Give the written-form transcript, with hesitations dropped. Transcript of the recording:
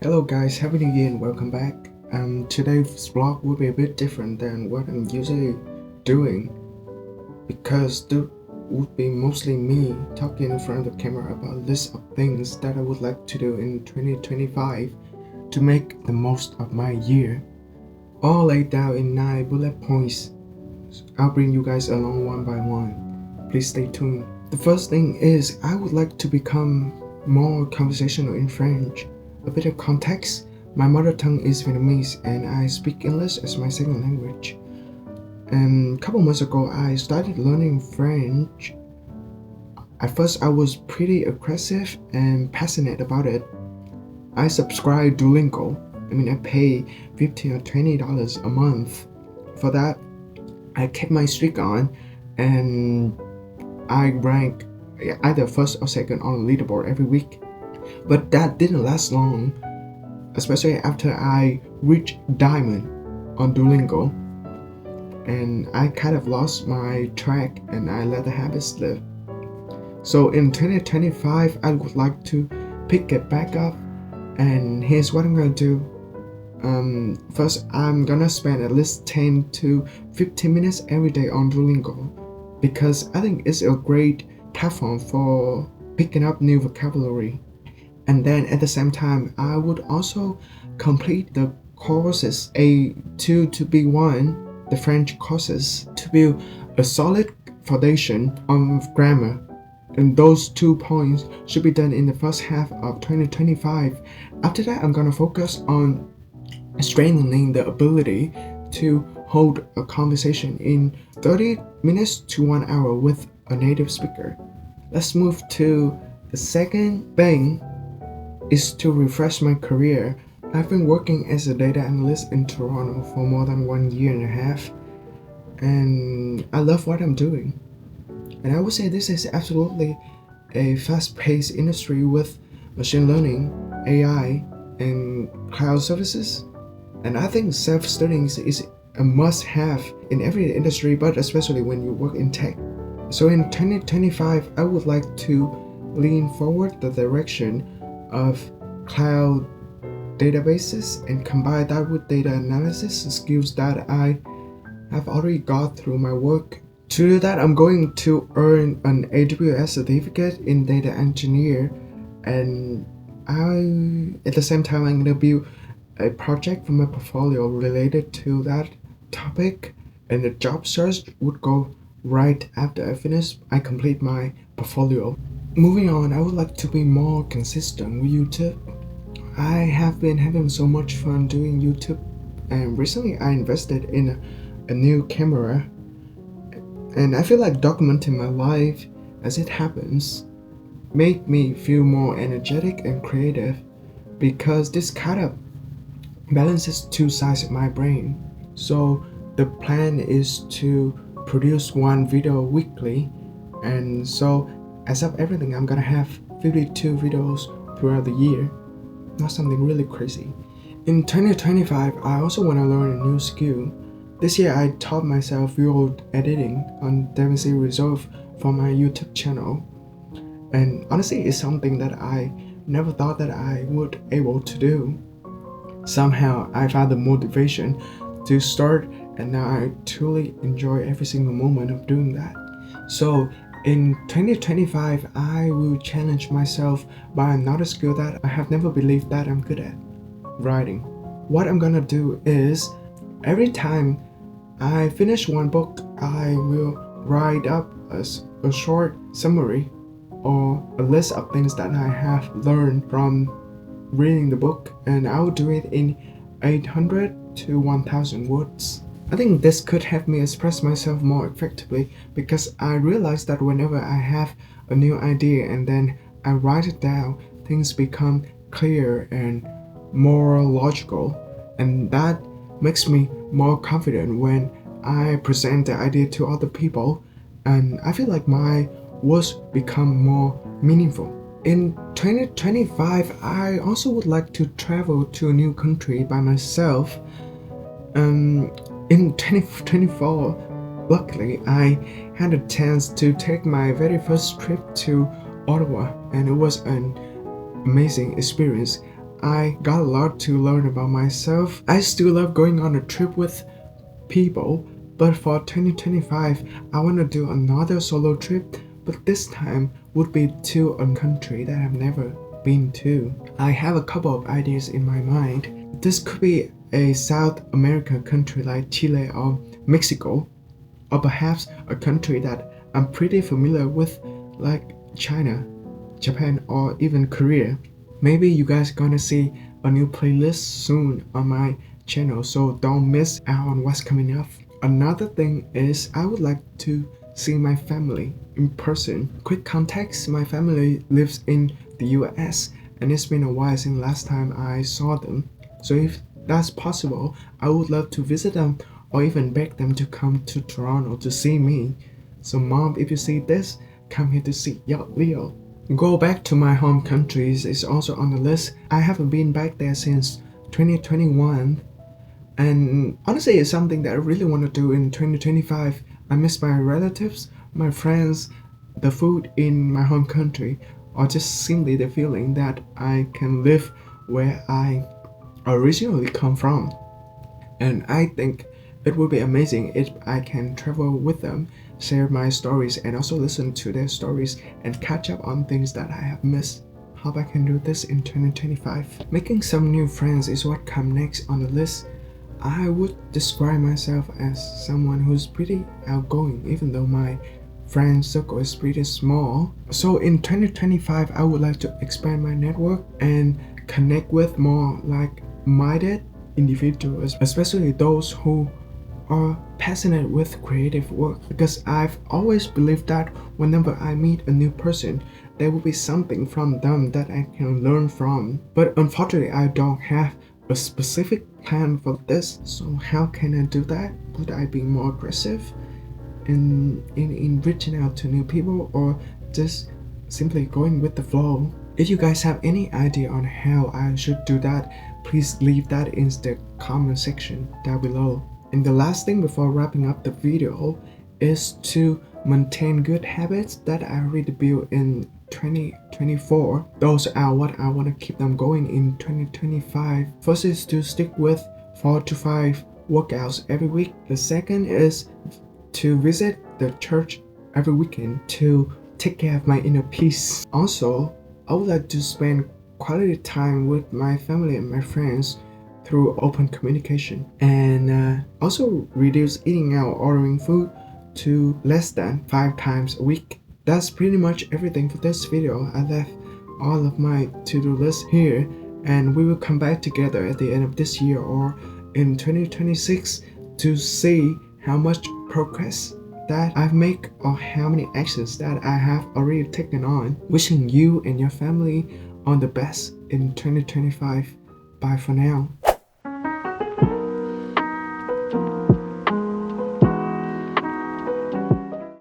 Hello guys, happy new year and welcome back. Today's vlog will be a bit different than what I'm usually doing because there would be mostly me talking in front of the camera about a list of things that I would like to do in 2025 to make the most of my year, all laid out in 9 bullet points. I'll bring you guys along one by one. Please stay tuned. The first thing is I would like to become more conversational in French. A bit of context, my mother tongue is Vietnamese and I speak English as my second language. And a couple months ago, I started learning French. At first, I was pretty aggressive and passionate about it. I subscribed Duolingo. I pay $15 or $20 a month for that. I kept my streak on and I rank either first or second on the leaderboard every week. But that didn't last long, especially after I reached Diamond on Duolingo. And I kind of lost my track and I let the habit slip. So in 2025, I would like to pick it back up. And here's what I'm going to do. First, I'm gonna spend at least 10 to 15 minutes every day on Duolingo because I think it's a great platform for picking up new vocabulary. And then at the same time, I would also complete the courses A2 to B1, the French courses, to build a solid foundation of grammar. And those 2 points should be done in the first half of 2025. After that, I'm gonna focus on strengthening the ability to hold a conversation in 30 minutes to 1 hour with a native speaker. Let's move to the second thing is to refresh my career. I've been working as a data analyst in Toronto for more than 1 year and a half, and I love what I'm doing. And I would say this is absolutely a fast-paced industry with machine learning, AI, and cloud services. And I think self-studying is a must-have in every industry, but especially when you work in tech. So in 2025, I would like to lean forward the direction of cloud databases and combine that with data analysis skills that I have already got through my work. To do that, I'm going to earn an AWS certificate in data engineer, and at the same time I'm going to build a project for my portfolio related to that topic, and the job search would go right after I complete my portfolio. Moving on, I would like to be more consistent with YouTube. I have been having so much fun doing YouTube, and recently I invested in a new camera, and I feel like documenting my life as it happens made me feel more energetic and creative because this kind of balances 2 sides of my brain. So the plan is to produce 1 video weekly, and so as of everything, I'm gonna have 52 videos throughout the year. Not something really crazy. In 2025, I also want to learn a new skill. This year, I taught myself video editing on DaVinci Resolve for my YouTube channel. And honestly, it's something that I never thought that I would able to do. Somehow, I found the motivation to start, and now I truly enjoy every single moment of doing that. So in 2025, I will challenge myself by another skill that I have never believed that I'm good at, writing. What I'm gonna do is, every time I finish 1 book, I will write up a short summary or a list of things that I have learned from reading the book, and I will do it in 800 to 1000 words. I think this could help me express myself more effectively because I realize that whenever I have a new idea and then I write it down, things become clear and more logical, and that makes me more confident when I present the idea to other people, and I feel like my words become more meaningful. In 2025, I also would like to travel to a new country by myself. In 2024, luckily, I had a chance to take my very first trip to Ottawa, and it was an amazing experience. I got a lot to learn about myself. I still love going on a trip with people, but for 2025, I want to do another solo trip, but this time would be to a country that I've never been to. I have a couple of ideas in my mind. This could be a South American country like Chile or Mexico, or perhaps a country that I'm pretty familiar with like China, Japan, or even Korea. Maybe you guys gonna see a new playlist soon on my channel, so don't miss out on what's coming up. Another thing is I would like to see my family in person. Quick context, my family lives in the US and it's been a while since last time I saw them. So if that's possible, I would love to visit them or even beg them to come to Toronto to see me. So mom, if you see this, come here to see Leo. Go back to my home countries is also on the list. I haven't been back there since 2021, and honestly it's something that I really want to do in 2025. I miss my relatives, my friends, the food in my home country, or just simply the feeling that I can live where I originally come from. And I think it would be amazing if I can travel with them, share my stories, and also listen to their stories and catch up on things that I have missed. Hope I can do this in 2025. Making some new friends is what comes next on the list. I would describe myself as someone who's pretty outgoing, even though my friend circle is pretty small. So in 2025, I would like to expand my network and connect with more like-minded individuals, especially those who are passionate with creative work, because I've always believed that whenever I meet a new person, there will be something from them that I can learn from. But unfortunately, I don't have a specific plan for this. So how can I do that? Would I be more aggressive in reaching out to new people, or just simply going with the flow? If you guys have any idea on how I should do that, please leave that in the comment section down below. And the last thing before wrapping up the video is to maintain good habits that I already built in 2024. Those are what I want to keep them going in 2025. First is to stick with 4 to 5 workouts every week. The second is to visit the church every weekend to take care of my inner peace. Also, I would like to spend quality time with my family and my friends through open communication, and also reduce eating out, ordering food to less than 5 times a week. That's pretty much everything for this video. I left all of my to-do list here, and we will come back together at the end of this year or in 2026 to see how much progress that I've made or how many actions that I have already taken on. Wishing you and your family all the best in 2025. Bye for now.